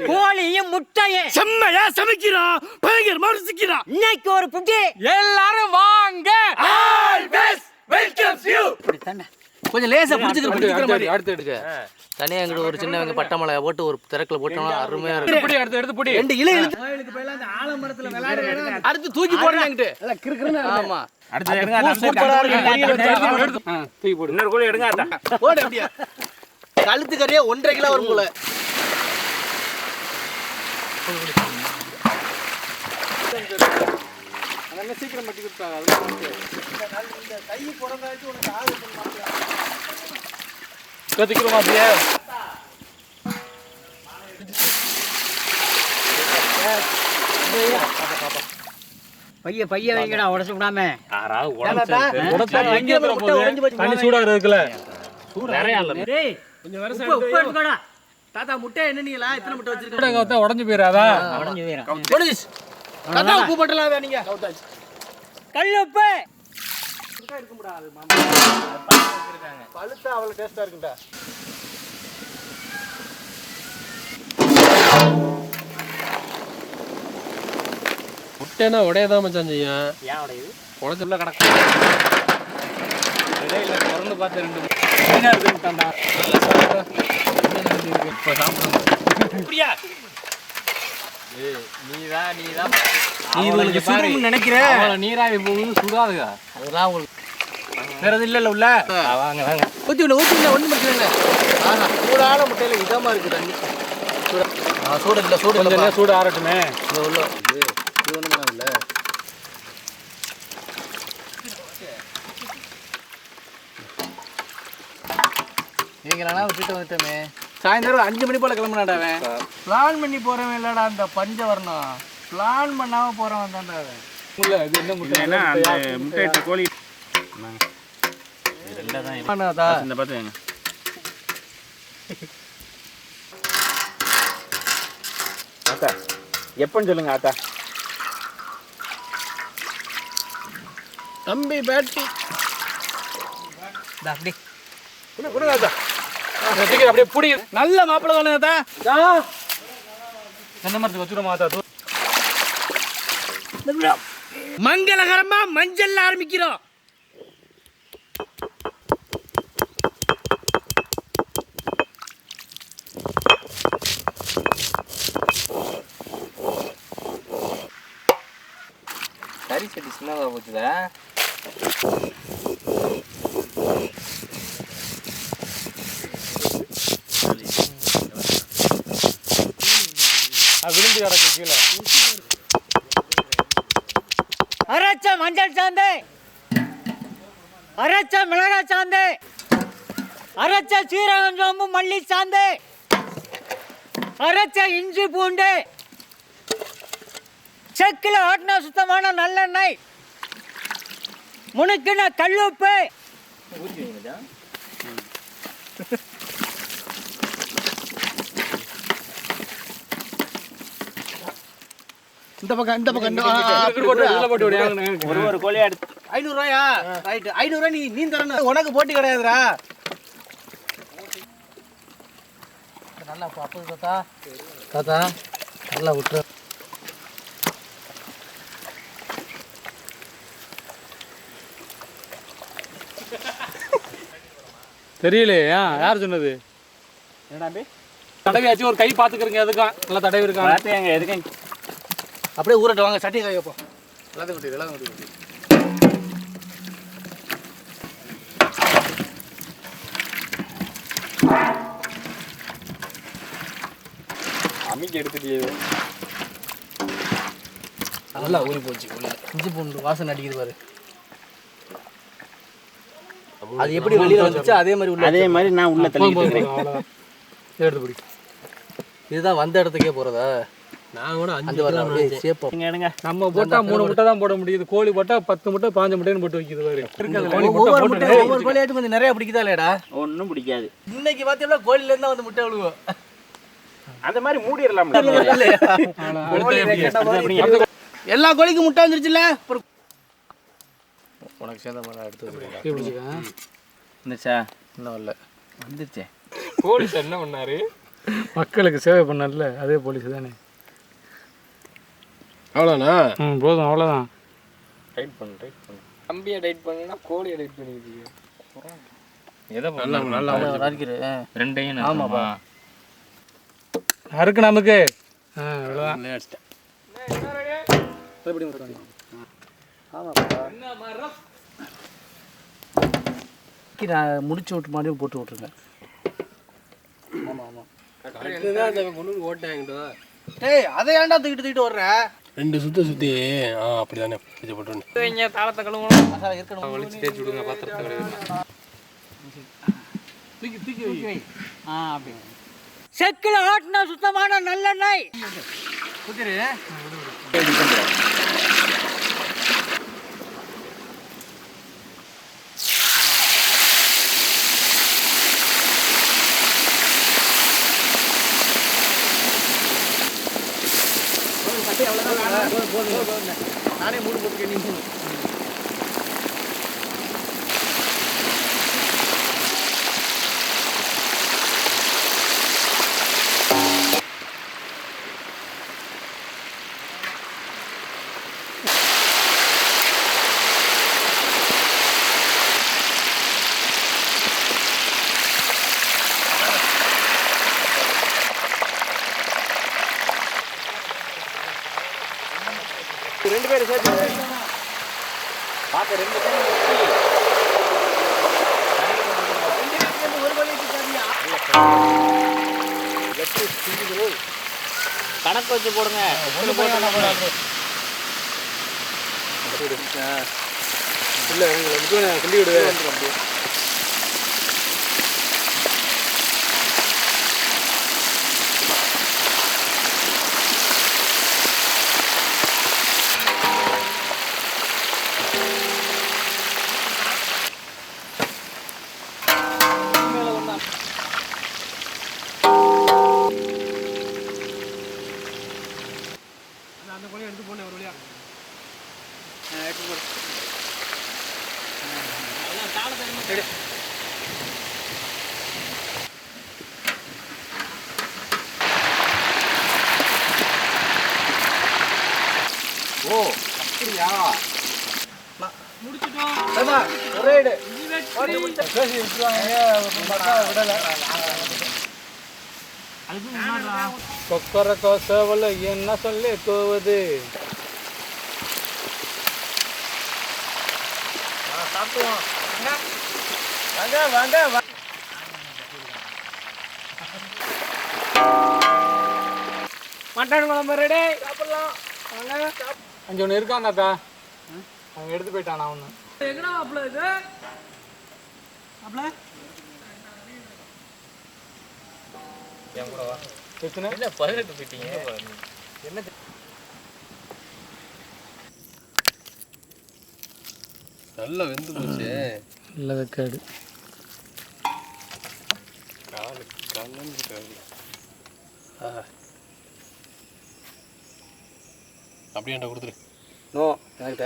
கோழியும் முட்டையும் செம்மையா சமைக்கிறான். பயங்கரமா ருசிக்கிறான். இன்னைக்கு ஒரு புட்டி எல்லாரும் வாங்க. கொஞ்சம் லேசா பிடிச்சிக்கிற அடுத்து எடுக்க தனியா எங்கிட்ட ஒரு சின்ன வெங்க பட்டை மிளகாய் போட்டு ஒரு திறக்கல போட்டோம்னா அருமையா இருக்கும். எடுத்து ரெண்டு இலை அடுத்து தூக்கி போடுறாங்க. ஆமா இன்னொரு கோழி எடுங்க. போடு அப்படியே கழுத்து கறியா 1.5 கிலோ வரும் போல. சீக்கிரம் மட்டி கொடுத்தாங்க. கை புறந்தாச்சு உனக்கு ஆள் கத்திக்கிறோமா அப்படியே. பைய வைங்கடா உடச்சு விடாம. தண்ணி சூடா இருக்குல்ல. தாத்தா முட்டை என்னீங்களா? இத்தனை முட்டை வச்சிருக்கேன். உடஞ்சு போயிடாதா? உடஞ்சு போயிடும். உப்பு போட்டலாம் நீங்க. கல்லுப்பு பழுத்தா அவ்வளவு டேஸ்டா இருக்குடா. முட்டைனா உடையதான் மச்சான் செய்யும். ஏன் உடையுது? உடச்சுள்ள கிடக்கும். இடையில திறந்து பார்த்து 2 இப்போ சாப்பிடணும். நீராவி போகுது சுடாதுங்க. அதெல்லாம் உங்களுக்கு வேற எதுவும் இல்ல உள்ள. வாங்க வாங்க ஊத்தி ஒன்றும் பிரச்சனை இல்லை. சூடான முட்டையில இதமா இருக்கு தண்ணி. சூடு இல்லை சூடு இல்லை. சூடு ஆறட்டுமே. இந்த உள்ள இது ஒன்றும் பண்ண இல்லை. நீங்களா விட்டுட்டு வந்துட்டோமே. சாயந்தரம் 5 மணி போல கிளம்புனாடாவன். பிளான் பண்ணி போறவன் இல்லடா. அந்த பஞ்ச வரணும் பிளான் பண்ணாம போறவன் தான்டா அவன். இது என்ன முட்டை? அந்த முட்டை எடுத்து கோழி இந்த பார்த்துங்க. ஆத்தா எப்பன்னு சொல்லுங்க. ஆத்தா தம்பி பேட்டி அப்படி அப்படியே புடி. நல்ல மாப்பிள்ளை தானே. எந்த மரத்துக்கு வச்சுருமா? மங்களகரமா மஞ்சள் ஆரம்பிக்கிறோம். கறி சட்டி சின்னதாக போச்சுதா. விழுந்து கிடக்கு கீழே. அரைச்ச மஞ்சள் சாந்து, அரைச்ச மிளகாய் சாந்து, அரைச்ச சீரகம் சோம்பு மல்லி சாந்து, அரைச்ச இஞ்சி பூண்டு, செக்கில் ஆட்டின சுத்தமான நல்லெண்ணெய், முனுக்கின கல்லுப்பு, இந்த பக்கம் ஒரு கோழியா எடுத்து 500 ரூபாயா? ரைட் 500 ரூபாய் நீ தரணும். உனக்கு போட்டி கிடையாதுடா. நல்லா பாப்பு தாத்தா. தாத்தா நல்லா விட்டுரு. தெரியலையா? யார் சொன்னது? தடவியாச்சும் ஒரு கை பார்த்துக்கிறீங்க. எதுக்கும் நல்லா தடவி இருக்காங்க. எதுக்கு அப்படியே ஊரட்ட வாங்க. சட்டி காய் வைப்போம். எல்லாத்தையும் கொட்டி அம்மிக்கு எடுத்துட்டு நல்லா ஊறி போச்சு. இஞ்சி பூண்டு வாசனை அடிக்குது பாரு. அது எப்படி வெளியில வந்துச்சு அதே மாதிரி நான் உள்ள தள்ளிட்டு எடுத்து பிடி. இதுதான் வந்த இடத்துக்கே போறதா? நான் கூட 5 வரலாம். நம்ம போட்டா 3 முட்டை தான் போட முடியுது. கோழி போட்டா 10 முட்டை 5 முட்டைன்னு போட்டு வைக்குது பாரு. ஒவ்வொரு கோழி எடுத்து வந்து நிறைய பிடிக்குதா இல்லையடா? ஒன்றும் பிடிக்காது. இன்னைக்கு பார்த்தீங்கன்னா கோழில இருந்தா வந்து முட்டை விழுவோம். அந்த மாதிரி மூடிடலாம். எல்லா கோழிக்கும் முட்டை வந்துருச்சுல்ல. உனக்கு சேர்ந்த மாதிரி எடுத்து வச்சுருக்கேன். பிடிச்சிக்க வந்துச்சா? இன்னும் இல்லை, வந்துருச்சே. போலீஸ் என்ன பண்ணாரு? மக்களுக்கு சேவை பண்ணல, அதே போலீஸ் தானே. அவ்வளோண்ணா. போதும், அவ்வளோதான். டைட் பண்ணு. கம்பியை டைட் பண்ணுன்னா கோழியை டைட் பண்ணிக்கிட்டீங்க. எதை நல்லா நறுக்கிறேன் ரெண்டையும். ஆமாப்பா, அறுக்கு நமக்கு. அவ்வளோதான். நான் முடிச்சு விட்டு மாதிரி போட்டு விட்ருங்க. டேய், அதை ஏன்டா தூக்கிட்டு வர்ற? 2 சுற்றி அப்படி தானே பூஜை போட்டு தாளத்தை கழுவணும். வலிச்சு தேய்ச்சி விடுங்க பாத்திரத்தை கழுவிடலாம். தூக்கி வை. அப்படி செக்கில் ஆட்டினா சுத்தமான நல்லெண்ணெய் குதிரு. நானே மூடு போட்டு நீ ரெண்டு பேரும் சேர்த்து பார்த்து 2 பேரும் ஒரு வழி கணக்கு வச்சு போடுங்க. இல்லை உங்களை சொல்லி விடுவேன். ஓ, அப்படியா? கொக்கரக்கோ சேவல என்ன சொல்லி கோவது. சாப்பிடுவோம். வாங்க. மட்டன் குழம்பு ரெடி, சாப்பிடலாம். அங்கே ஒன்று இருக்காந்தாத்தா, அவன் எடுத்து போயிட்டான். நான் ஒன்று எங்கடா மாப்பிள்ள இது? மாப்பிள்ள என் கூட வா. பிரச்சனை இல்லை, 18 போயிட்டீங்க. என்ன நல்லா வெந்து போச்சு. இல்லை வெக்காடு அப்படியே கொடுத்துரு. நோ, என்கிட்ட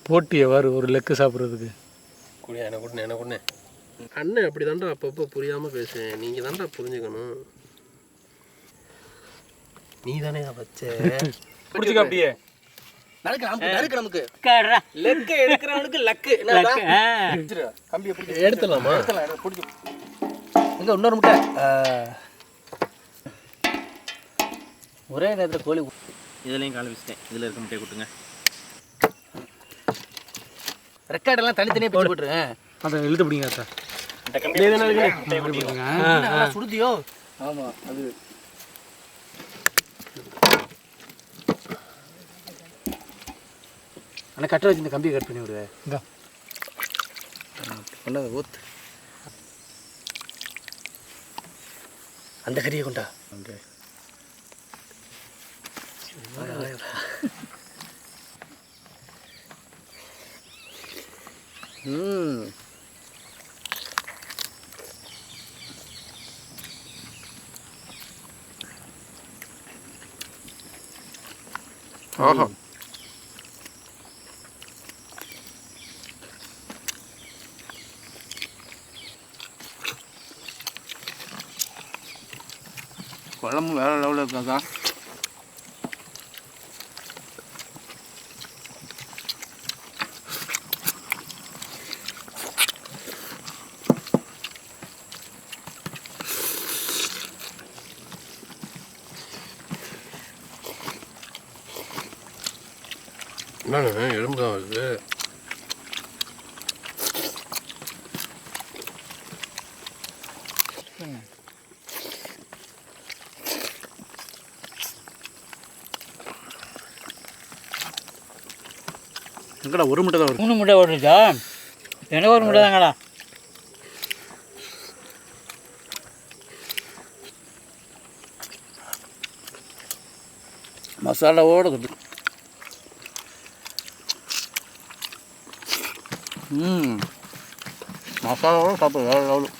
போட்டியை வாரு ஒரு லெக்கு சாப்பிட்றதுக்கு. குடியா என்ன கொடுண்ணே. அண்ணன் அப்படி தாண்டா அப்பப்போ புரியாமல் பேசுவேன். நீங்கள் தாண்டா புரிஞ்சுக்கணும். நீ தானே வச்ச பிடிச்சிக்க அப்படியே. நறுக்கு நமக்கு லெக்கு எடுக்கிறவனுக்கு லக்கு. கம்பியை பிடிச்சி எடுத்துடலாமா? பிடிச்சி எங்க இன்னொரு முட்டை. ஒரே நேரத்தில் கோழி இதுலேயும் கால வச்சுட்டேன். இதில் இருக்க முட்டையை கொடுத்துங்க. ரெக்கார்டெல்லாம் தனித்தனியாக போட்டு போட்டுருங்க. அதை இழுத்து பிடிங்க சார். சுடுதியோ? ஆமாம், அது ஆனால் கட்ட வச்சு இந்த கம்பியை கட் பண்ணி விடுவேன். இந்தா கொண்டாது ஊத்து. அந்த கறியை கொண்டா. ஓகே. ஆஹா, குழம்பு வேற லெவலில் இருக்காக்கா. என்னண்ணே எலும்பு தான் வருது. எங்கடா ஒரு முட்டை தான் வரும். 3 முட்டை ஓடுச்சா? எனக்கு ஒரு முட்டை தாங்கடா. மசாலாவோட இருக்குது. மசாலாவோட சாப்பிட வேறு லெவலு.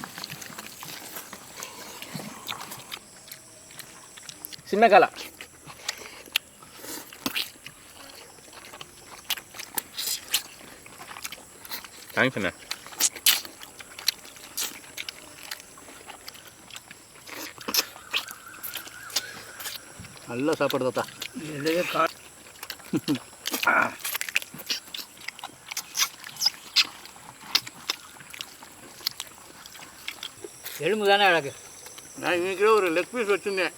சின்ன காலா தேங்க்ஸ் அண்ணா. நல்ல சாப்பாடு தாத்தா. எலும்பு தானே எனக்கு. நான் இன்னைக்கு ஒரு லெக் பீஸ் வச்சுருந்தேன்.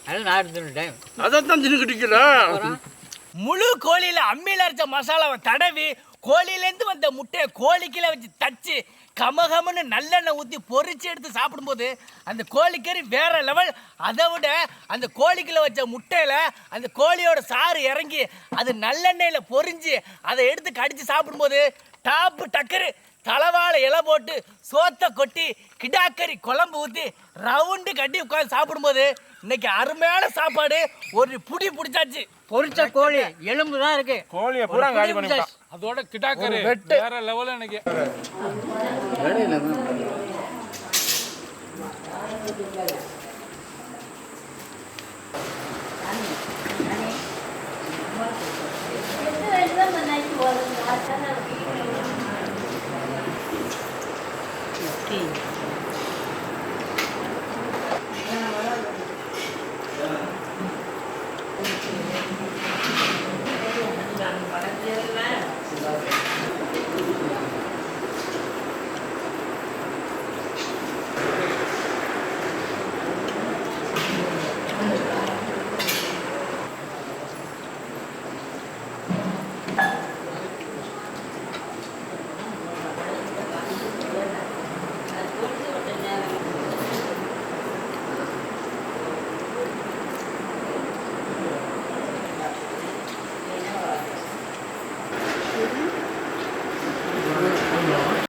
அது நான் எடுத்துட்டேன். அதான் தின்னுக்கிட்டீங்களா? முழு கோழியில் அம்மியில் அரைச்ச மசாலாவை தடவி கோழியிலேருந்து வந்த முட்டையை கோழிக்கில வச்சு தச்சு கமகமன்னு நல்லெண்ணெய் ஊற்றி பொரிச்சு எடுத்து சாப்பிடும்போது அந்த கோழிக்கறி வேற லெவல். அதை விட அந்த கோழிக்கில வச்ச முட்டையில் அந்த கோழியோட சாறு இறங்கி அது நல்லெண்ணெயில் பொரிஞ்சு அதை எடுத்து கடிச்சு சாப்பிடும்போது டாப்பு டக்கரு. தலைவாழை இலை போட்டு சோத்தை கொட்டி கிடாக்கறி குழம்பு ஊற்றி ரவுண்டு கட்டி உட்காந்து சாப்பிடும்போது இன்னைக்கு அருமையான சாப்பாடு. ஒரு புடி பிடிச்சாச்சு. பொரிச்ச கோழி எலும்பு தான் இருக்கு. கோழியை பூரா காலி பண்ணிட்டான். அதோட கிட்டாக்கறி வேற லெவலில் எனக்கு. Okay.